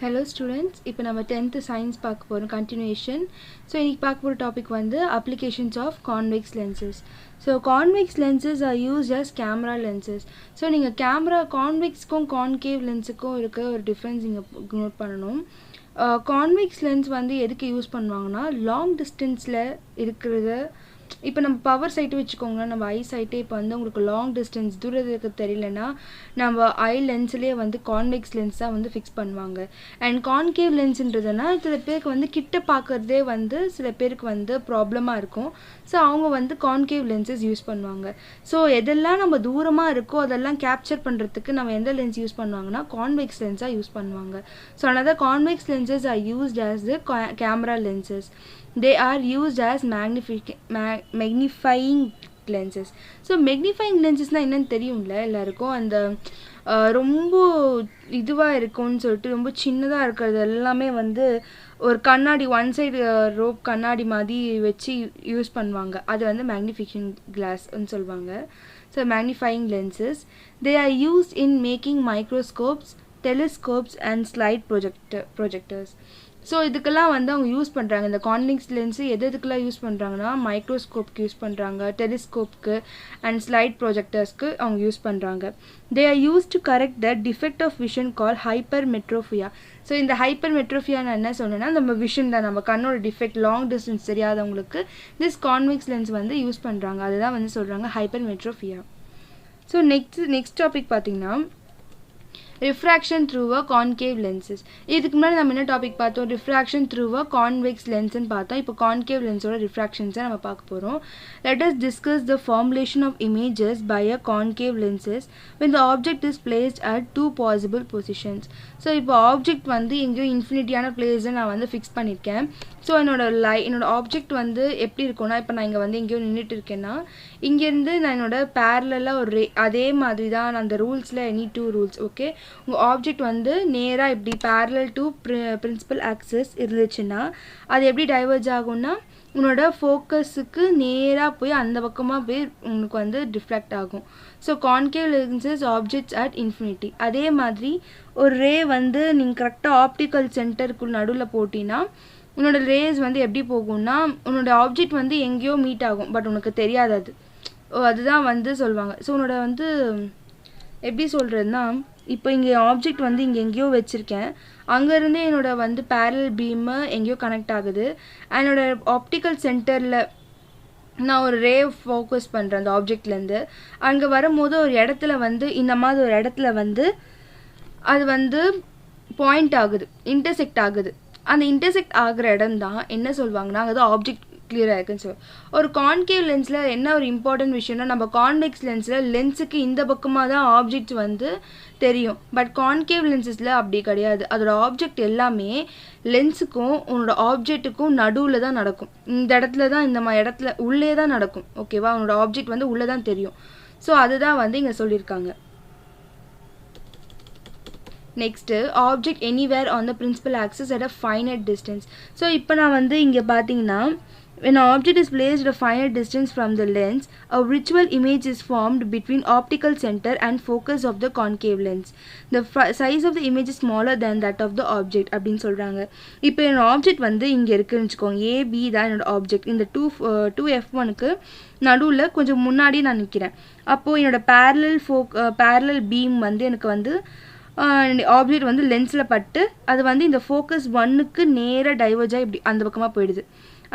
Hello students, இப்போ நம்ம 10th science பார்க்க போறோம் continuation. So இன்னைக்கு பார்க்க போற topic வந்து applications of convex lenses. So convex lenses are used as camera lenses. So நீங்க camera convexக்கும் concave lensக்கும் இருக்க ஒரு difference நீங்க note பண்ணணும். Convex lens வந்து எதுக்கு யூஸ் பண்ணுவாங்கன்னா long distanceல இருக்கிறத இப்போ நம்ம பவர் சைட் வச்சுக்கோங்க நம்ம ஐ சைட்டே இப்போ வந்து உங்களுக்கு லாங் டிஸ்டன்ஸ் தூரத்துக்கு தெரியலனா நம்ம ஐ லென்ஸ்லேயே வந்து கான்வெக்ஸ் லென்ஸ் தான் வந்து ஃபிக்ஸ் பண்ணுவாங்க அண்ட் கான்கேவ் லென்ஸ்ன்றதுனா சில பேருக்கு வந்து கிட்ட பார்க்குறதே வந்து சில பேருக்கு வந்து ப்ராப்ளமாக இருக்கும் ஸோ அவங்க வந்து கான்கேவ் லென்சஸ் யூஸ் பண்ணுவாங்க ஸோ எதெல்லாம் நம்ம தூரமாக இருக்கோ அதெல்லாம் கேப்சர் பண்ணுறதுக்கு நம்ம எந்த லென்ஸ் யூஸ் பண்ணுவாங்கன்னா கான்வெக்ஸ் லென்ஸாக யூஸ் பண்ணுவாங்க ஸோ அதனால convex lenses are used as the camera lenses. They are used as magnifying lenses. So magnifying lenses na enna theriyumla ellarkum and ரொம்ப இதுவா இருக்கும்னு சொல்லிட்டு ரொம்ப சின்னதா இருக்கிறது எல்லாமே வந்து ஒரு கண்ணாடி ஒன் சைடு ரோப் கண்ணாடி மாதிரி வச்சு யூஸ் பண்ணுவாங்க அது வந்து மேக்னிஃபிகேஷன் கிளாஸ்னு சொல்லுவாங்க. So magnifying lenses they are used in making microscopes, telescopes and slide projectors. So இதுக்கெல்லாம் வந்து அவங்க யூஸ் பண்ணுறாங்க இந்த கான்வெக்ஸ் லென்ஸு எதுக்கெல்லாம் யூஸ் பண்ணுறாங்கன்னா மைக்ரோஸ்கோப்க்கு யூஸ் பண்ணுறாங்க டெலிஸ்கோப்க்கு அண்ட் ஸ்லைட் ப்ரொஜெக்டர்ஸ்க்கு அவங்க யூஸ் பண்ணுறாங்க. They are used to correct the defect of vision call hypermetropia. So இந்த ஹைப்பர்மெட்ரோபியா நான் என்ன சொன்னேன்னா நம்ம விஷன் தான் நம்ம கண்ணோட டிஃபெக்ட் லாங் டிஸ்டன்ஸ் தெரியாதவங்களுக்கு திஸ் கான்வெக்ஸ் லென்ஸ் வந்து யூஸ் பண்ணுறாங்க அதுதான் வந்து சொல்கிறாங்க ஹைப்பர்மெட்ரோபியா. ஸோ நெக்ஸ்ட் டாபிக் பார்த்தீங்கன்னா refraction through a concave lenses. இதுக்கு முன்னாடி நம்ம என்ன டாபிக் பார்த்தோம் refraction through a convex lens ன்னு பார்த்தோம். இப்போ concave lensோட refractions நம்ம பார்க்க போறோம். Let us discuss the formulation of images by a concave lenses when the object is placed at two possible positions. So இப்போ ஆப்ஜெக்ட் வந்து எங்கேயோ இன்ஃபினிட்டியான பிளேஸை நான் வந்து ஃபிக்ஸ் பண்ணியிருக்கேன். ஸோ என்னோட ஆப்ஜெக்ட் வந்து எப்படி இருக்கும்னா இப்போ நான் இங்கே வந்து எங்கேயோ நின்றுட்டு இருக்கேன்னா இங்கேருந்து நான் என்னோட பேரலாக ஒரு அதே மாதிரி தான் நான் அந்த ரூல்ஸில் எனி டூ ரூல்ஸ் ஓகே உங்கள் ஆப்ஜெக்ட் வந்து நேராக இப்படி பேரலல் டு பிரின்சிபல் ஆக்சஸ் இருந்துச்சுன்னா அது எப்படி டைவர்ஜ் ஆகும்னா உன்னோட ஃபோக்கஸுக்கு நேராக போய் அந்த பக்கமாக போய் உங்களுக்கு வந்து டிஃப்ளெக்ட் ஆகும். So concave lenses objects at infinity. அதே மாதிரி ஒரு ரே வந்து நீங்கள் கரெக்டாக ஆப்டிக்கல் சென்டருக்குள்ள நடுவில் போட்டிங்கன்னா உன்னோட ரேஸ் வந்து எப்படி போகும்னா உன்னோட ஆப்ஜெக்ட் வந்து எங்கேயோ மீட் ஆகும் பட் உனக்கு தெரியாது அது அதுதான் வந்து சொல்லுவாங்க. ஸோ உன்னோட வந்து எப்படி சொல்கிறதுனா இப்போ இங்கே ஆப்ஜெக்ட் வந்து இங்கே எங்கேயோ வச்சுருக்கேன் அங்கேருந்து என்னோட வந்து பேரல் பீமு எங்கேயோ கனெக்ட் ஆகுது என்னோட ஆப்டிக்கல் சென்டரில் நான் ஒரு ரே ஃபோக்கஸ் பண்ணுறேன் அந்த ஆப்ஜெக்ட்லேருந்து அங்கே வரும்போது ஒரு இடத்துல வந்து இந்த மாதிரி ஒரு இடத்துல வந்து அது வந்து பாயிண்ட் ஆகுது இன்டர்செக்ட் ஆகுது அந்த இன்டர்செக்ட் ஆகிற இடம் தான் என்ன சொல்லுவாங்கன்னா அது ஆப்ஜெக்ட் கிளியராக இருக்குன்னு சொல்லி. ஒரு கான்கேவ் லென்ஸில் என்ன ஒரு இம்பார்ட்டன்ட் விஷயம்னா நம்ம கான்வெக்ஸ் லென்ஸில் லென்ஸுக்கு இந்த பக்கமாக தான் ஆப்ஜெக்ட் வந்து தெரியும் பட் கான்கேவ் லென்சஸில் அப்படி கிடையாது அதோட ஆப்ஜெக்ட் எல்லாமே லென்ஸுக்கும் உன்னோட ஆப்ஜெக்ட்டுக்கும் நடுவில் தான் நடக்கும் இந்த இடத்துல தான் இந்த மாதிரி இடத்துல உள்ளே தான் நடக்கும் ஓகேவா உன்னோட ஆப்ஜெக்ட் வந்து உள்ளே தான் தெரியும். ஸோ அதுதான் வந்து இங்கே சொல்லியிருக்காங்க. Next object anywhere on the principal axis at a finite distance. So இப்போ நான் வந்து இங்கே பார்த்தீங்கன்னா when an object is placed at a finite distance from the lens, a virtual image is formed between optical center and focus of the concave lens. The size of the image is smaller than that of the object அப்படின்னு சொல்கிறாங்க. இப்போ என்னோட object வந்து இங்கே இருக்குன்னு வச்சுக்கோங்க AB தான் என்னோட ஆப்ஜெக்ட் இந்த 2F1க்கு நடுவில் கொஞ்சம் முன்னாடி நான் நிற்கிறேன் அப்போது என்னோட பேரலல் பீம் வந்து எனக்கு வந்து ஆப்ஜெக்ட் வந்து லென்ஸில் பட்டு அது வந்து இந்த ஃபோக்கஸ் 1க்கு நேராக டைவர்ஜாக இப்படி அந்த பக்கமாக போயிடுது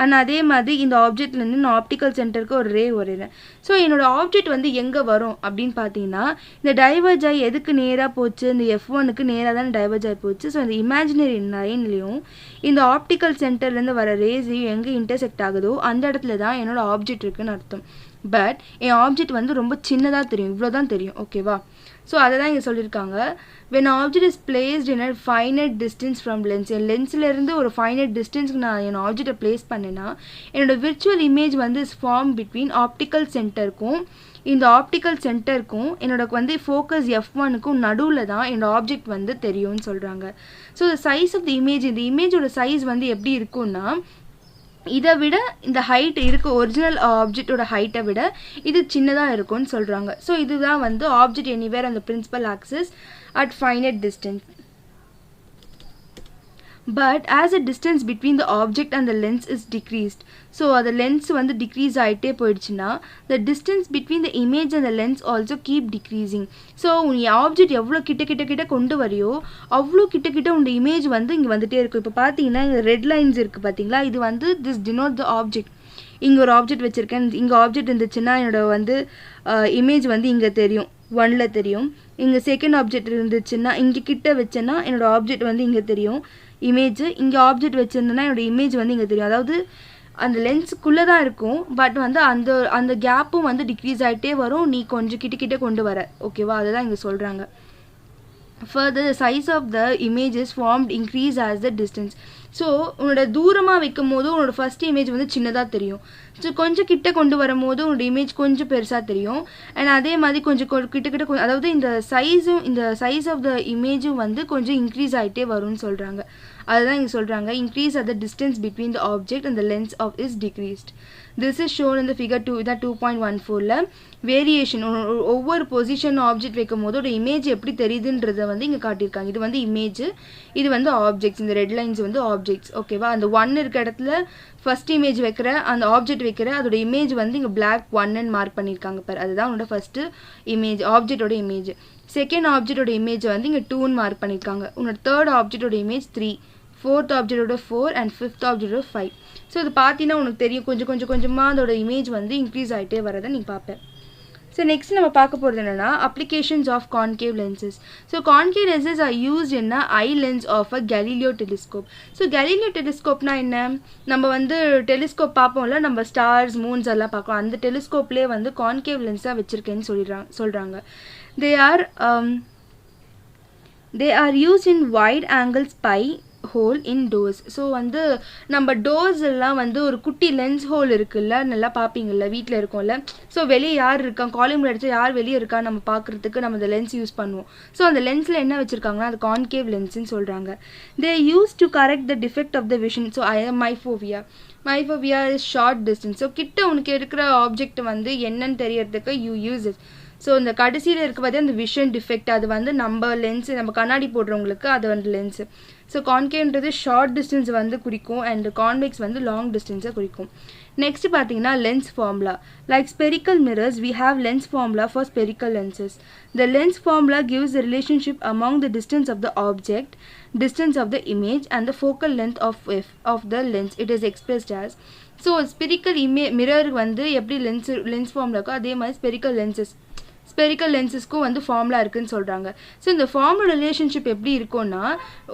ஆனால் அதே மாதிரி இந்த ஆப்ஜெக்ட்லேருந்து நான் ஆப்டிக்கல் சென்டருக்கு ஒரு ரே வரைகிறேன். ஸோ என்னோடய ஆப்ஜெக்ட் வந்து எங்கே வரும் அப்படின்னு பார்த்தீங்கன்னா இந்த டைவர்ஜ் ஆகி எதுக்கு நேராக போச்சு இந்த F1க்கு நேராக தான் டைவர்ஜ் ஆகி போச்சு. ஸோ இந்த இமேஜினரி லைன்லேயும் இந்த ஆப்டிக்கல் சென்டர்லேருந்து வர ரேஸையும் எங்கே இன்டர்செக்ட் ஆகுதோ அந்த இடத்துல தான் என்னோடய ஆப்ஜெக்ட் இருக்குன்னு அர்த்தம். பட் என் ஆப்ஜெக்ட் வந்து ரொம்ப சின்னதாக தெரியும் இவ்வளோ தான் தெரியும் ஓகேவா. ஸோ அதை தான் இங்கே சொல்லியிருக்காங்க when object is placed in a finite distance from lens என் லென்ஸ்லேருந்து ஒரு ஃபைனைட் டிஸ்டன்ஸ்க்கு நான் என் ஆப்ஜெக்டை ப்ளேஸ் பண்ணேன்னா என்னோடய விர்ச்சுவல் இமேஜ் வந்து இஸ் ஃபார்ம் பிட்வீன் ஆப்டிக்கல் சென்டருக்கும் இந்த ஆப்டிக்கல் சென்டருக்கும் என்னோட வந்து ஃபோக்கஸ் F1க்கும் நடுவில் தான் என்னோடய ஆப்ஜெக்ட் வந்து தெரியும்னு சொல்கிறாங்க. So size of the image இந்த இமேஜோட சைஸ் வந்து எப்படி இருக்கும்னா இதை விட இந்த ஹைட் இருக்க ஒரிஜினல் ஆப்ஜெக்டோட ஹைட்டை விட இது சின்னதாக இருக்கும்னு சொல்கிறாங்க. ஸோ இதுதான் வந்து ஆப்ஜெக்ட் எனிவேர் அந்த principal axis at finite distance. but as the distance between the object and the lens is decreased, so the lens வந்து decrease ஆயிட்டே போயிடுச்சுன்னா the distance between the image and the lens also keep decreasing. so நீ object எவ்வளோ கிட்ட கொண்டு வரையோ அவ்வளோ கிட்ட உங்க இமேஜ் வந்து இங்கே வந்துட்டே இருக்கும். இப்போ பார்த்தீங்கன்னா இங்கே ரெட் லைன்ஸ் இருக்குது பார்த்தீங்களா, இது வந்து this denote the object. இங்கே ஒரு ஆப்ஜெக்ட் வச்சுருக்கேன், இங்கே ஆப்ஜெக்ட் இருந்துச்சுன்னா என்னோட வந்து இமேஜ் வந்து இங்கே தெரியும், 1ல் தெரியும். இங்கே செகண்ட் ஆப்ஜெக்ட் இருந்துச்சுன்னா இங்கே கிட்ட வச்சேன்னா என்னோடய ஆப்ஜெக்ட் வந்து இங்கே தெரியும் இமேஜ். இங்கே ஆப்ஜெக்ட் வச்சுருந்தேன்னா என்னோடய இமேஜ் வந்து இங்கே தெரியும். அதாவது அந்த லென்ஸுக்குள்ளே தான் இருக்கும், பட் வந்து அந்த கேப்பும் வந்து டிக்ரீஸ் ஆகிட்டே வரும் நீ கொஞ்சம் கிட்ட கொண்டு வர. ஓகேவா, அதுதான் இங்கே சொல்கிறாங்க. Further, the size of the image is formed increase as the distance. So உன்னோட தூரமாக வைக்கும் போது உன்னோட ஃபஸ்ட் இமேஜ் வந்து சின்னதாக தெரியும். ஸோ கொஞ்சம் கிட்ட கொண்டு வரும்போது உன்னோட இமேஜ் கொஞ்சம் பெருசாக தெரியும். அண்ட் அதே மாதிரி கொஞ்சம் கிட்ட அதாவது இந்த சைஸ் ஆஃப் த இமேஜும் வந்து கொஞ்சம் இன்க்ரீஸ் ஆகிட்டே வரும்னு சொல்கிறாங்க. அதுதான் இங்கே சொல்கிறாங்க, increase at the distance between the object and the lens of is decreased. This is shown in the figure 2 இதான் 2.14ல வேரியேஷன். ஒவ்வொரு பொசிஷன் ஆப்ஜெக்ட் வைக்கும் போது ஒரு இமேஜ் எப்படி தெரியுதுன்றதை வந்து இங்கே காட்டியிருக்காங்க. இது வந்து இமேஜ், இது வந்து ஆப்ஜெக்ட்ஸ். இந்த ரெட் லைன்ஸ் வந்து ஆப்ஜெக்ட்ஸ். ஓகேவா, அந்த 1 இருக்க இடத்துல ஃபர்ஸ்ட் இமேஜ் வைக்கிற அந்த ஆப்ஜெக்ட் வைக்கிற அதோட இமேஜ் வந்து இங்கே பிளாக் 1ன்னு மார்க் பண்ணியிருக்காங்க பாரு, அதுதான் உன்னோட ஃபஸ்ட்டு இமேஜ் ஆப்ஜெக்டோட இமேஜ். செகண்ட் ஆப்ஜெக்டோட இமேஜ் வந்து இங்கே 2ன்னு மார்க் பண்ணியிருக்காங்க. உன்னோட தேர்ட் ஆப்ஜெக்டோட இமேஜ் 3, ஃபோர்த் ஆப்ஜெக்டோட 4 அண்ட் ஃபிஃப்த் ஆப்ஜெக்டோட 5. ஸோ இது பார்த்தீங்கன்னா உனக்கு தெரியும் கொஞ்சமாக அதோட இமேஜ் வந்து இன்க்ரீஸ் ஆகிட்டே வரதை நீ பார்ப்பேன். ஸோ நெக்ஸ்ட் நம்ம பார்க்க போகிறது என்னென்னா applications of concave lenses. So concave lenses are used in eye lens of a Galileo telescope. So Galileo டெலிஸ்கோப்னா என்ன, நம்ம வந்து டெலிஸ்கோப் பார்ப்போம்ல, நம்ம ஸ்டார்ஸ் மூன்ஸ் எல்லாம் பார்க்கலாம், அந்த டெலிஸ்கோப்லேயே வந்து கான்கேவ் லென்ஸாக வச்சுருக்கேன்னு சொல்கிறாங்க. they are used in wide angle spy whole in doors. So வந்து நம்ம டோர்ஸ் எல்லாம் வந்து ஒரு குட்டி லென்ஸ் ஹோல் இருக்குல்ல, நல்லா பார்ப்பீங்கள்ல, வீட்டில் இருக்கோம்ல. ஸோ வெளியே யார் இருக்கா, காலிங் அடிச்சா யார் வெளியே இருக்கா நம்ம பார்க்குறதுக்கு நம்ம அந்த லென்ஸ் யூஸ் பண்ணுவோம். ஸோ அந்த லென்ஸில் என்ன வச்சுருக்காங்கன்னா அது கான்கேவ் லென்ஸ்ன்னு சொல்கிறாங்க. They use to correct the defect of the vision. So myopia is short distance. So கிட்ட உனக்கு இருக்கிற ஆப்ஜெக்ட் வந்து என்னன்னு தெரியறதுக்கு யூ யூஸ் இட். ஸோ இந்த கடைசியில் இருக்க பார்த்தீங்கன்னா அந்த விஷன் டிஃபெக்ட், அது வந்து நம்ம லென்ஸு, நம்ம கண்ணாடி போடுறவங்களுக்கு அது வந்து லென்ஸு. ஸோ கான்கேவ்ன்றது ஷார்ட் டிஸ்டன்ஸ் வந்து குறிக்கும் அண்ட் கான்வெக்ஸ் வந்து லாங் டிஸ்டன்ஸை குறிக்கும். நெக்ஸ்ட் பார்த்தீங்கன்னா lens formula. Like spherical mirrors we have lens formula for spherical lenses. The lens formula gives the relationship among the distance of the object, distance of the image and the focal length of the lens. It is expressed as. So spherical mirror வந்து எப்படி lens formula இருக்கோ அதே மாதிரி spherical லென்சஸ்க்கும் வந்து formula இருக்குன்னு சொல்கிறாங்க. So இந்த formula relationship எப்படி இருக்கும்னா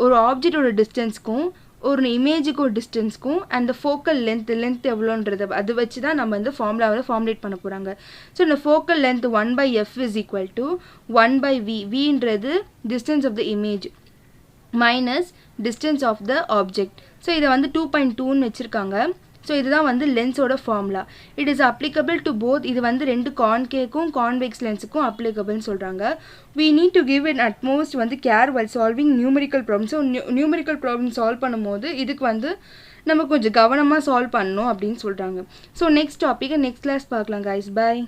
ஒரு ஆப்ஜெக்டோட டிஸ்டன்ஸ்க்கும் ஒரு இமேஜுக்கு ஒரு டிஸ்டன்ஸ்க்கும் அண்ட் ஃபோக்கல் லென்த் எவ்வளோன்றது அது வச்சு தான் நம்ம இந்த ஃபார்முலாவில் ஃபார்முலேட் பண்ண போகிறாங்க. ஸோ இந்த focal length 1/f is equal to 1/v. vன்றது distance of the image minus distance of the object. So இதை வந்து 2.2ன்னு வச்சுருக்காங்க. ஸோ இதுதான் வந்து லென்ஸோட formula. It is applicable to both. இது வந்து ரெண்டு கான்கேவ்க்கும் கான்வெக்ஸ் லென்ஸுக்கும் அப்ளிகபிள்னு சொல்கிறாங்க. we need to give it utmost வந்து care while solving numerical problems. So numerical problem solve பண்ணும்போது இதுக்கு வந்து நம்ம கொஞ்சம் கவனமாக சால்வ் பண்ணணும் அப்படின்னு சொல்கிறாங்க. ஸோ நெக்ஸ்ட் டாப்பிக்கை நெக்ஸ்ட் கிளாஸ் பார்க்கலாம் guys. bye.